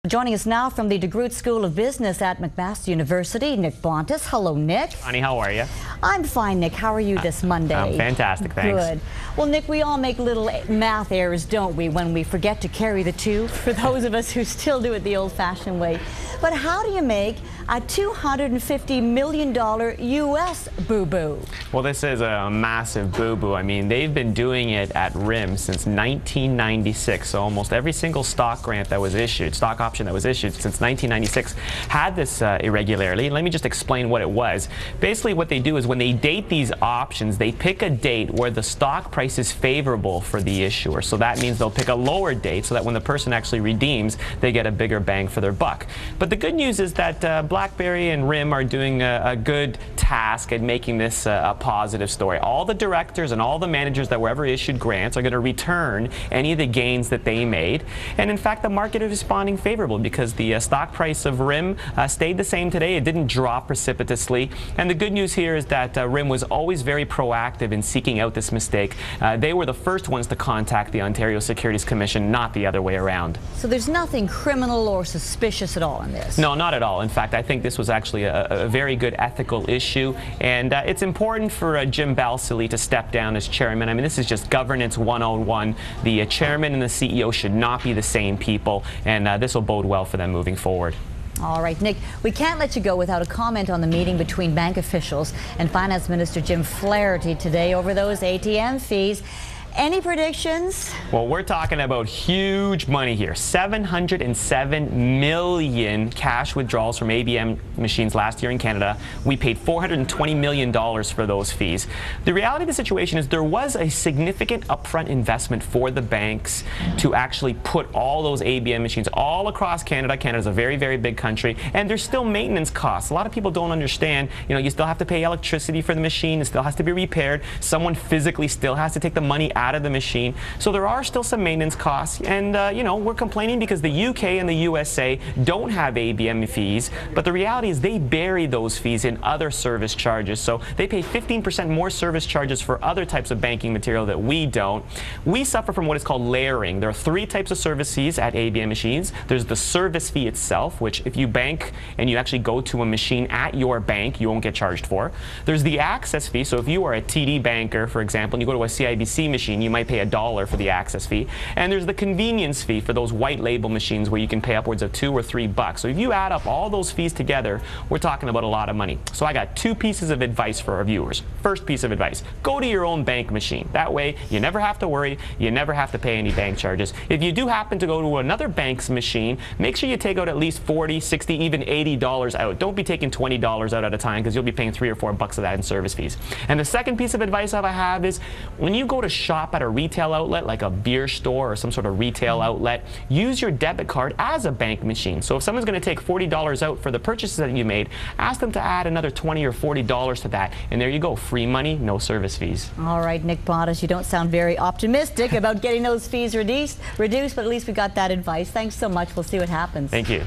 Joining us now from the DeGroote School of Business at McMaster University, Nick Bontis. Hello, Nick. Honey, how are you? I'm fine, Nick. How are you this Monday? I'm fantastic, thanks. Good. Well, Nick, we all make little math errors, don't we, when we forget to carry the two, for those of us who still do it the old-fashioned way. But how do you make a $250 million U.S. boo-boo? Well, this is a massive boo-boo. I mean, they've been doing it at RIM since 1996. So almost every single stock grant that was issued, stock option that was issued since 1996 had this irregularity. Let me just explain what it was. Basically, what they do is when they date these options, they pick a date where the stock price is favorable for the issuer. So that means they'll pick a lower date so that when the person actually redeems, they get a bigger bang for their buck. But the good news is that BlackBerry and RIM are doing a good task at making this a positive story. All the directors and all the managers that were ever issued grants are going to return any of the gains that they made. And in fact, the market is responding favorably because the stock price of RIM stayed the same today. It didn't drop precipitously. And the good news here is that RIM was always very proactive in seeking out this mistake. They were the first ones to contact the Ontario Securities Commission, not the other way around. So there's nothing criminal or suspicious at all in this? No, not at all. In fact, I think this was actually a very good ethical issue. And it's important for Jim Balsillie to step down as chairman. I mean, this is just governance 101. The chairman and the CEO should not be the same people. And this will bode well for them moving forward. All right, Nick, we can't let you go without a comment on the meeting between bank officials and Finance Minister Jim Flaherty today over those ATM fees. Any predictions? Well, we're talking about huge money here. 707 million cash withdrawals from ABM machines last year in Canada. We paid $420 million for those fees. The reality of the situation is there was a significant upfront investment for the banks to actually put all those ABM machines all across Canada. Canada's a very, very big country, and there's still maintenance costs. A lot of people don't understand, you still have to pay electricity for the machine. It still has to be repaired. Someone physically still has to take the money out of the machine. So there are still some maintenance costs, and we're complaining because the UK and the USA don't have ABM fees, but the reality is they bury those fees in other service charges. So they pay 15% more service charges for other types of banking material that we don't. We suffer from what is called layering. There are three types of service fees at ABM machines. There's the service fee itself, which if you bank and you actually go to a machine at your bank, you won't get charged for. There's the access fee. So if you are a TD banker, for example, and you go to a CIBC machine, you might pay $1 for the access fee. And there's the convenience fee for those white label machines where you can pay upwards of $2 or $3. So if you add up all those fees together, we're talking about a lot of money. So I got two pieces of advice for our viewers. First piece of advice, go to your own bank machine. That way you never have to worry, you never have to pay any bank charges. If you do happen to go to another bank's machine, make sure you take out at least $40, $60, even $80 out. Don't be taking $20 out at a time because you'll be paying $3 or $4 of that in service fees. And the second piece of advice I have is when you go to shop at a retail outlet like a beer store or some sort of retail outlet, use your debit card as a bank machine. So if someone's going to take $40 out for the purchases that you made, ask them to add another $20 or $40 to that. And there you go, free money, no service fees. All right, Nick Bontis, you don't sound very optimistic about getting those fees reduced, but at least we got that advice. Thanks so much. We'll see what happens. Thank you.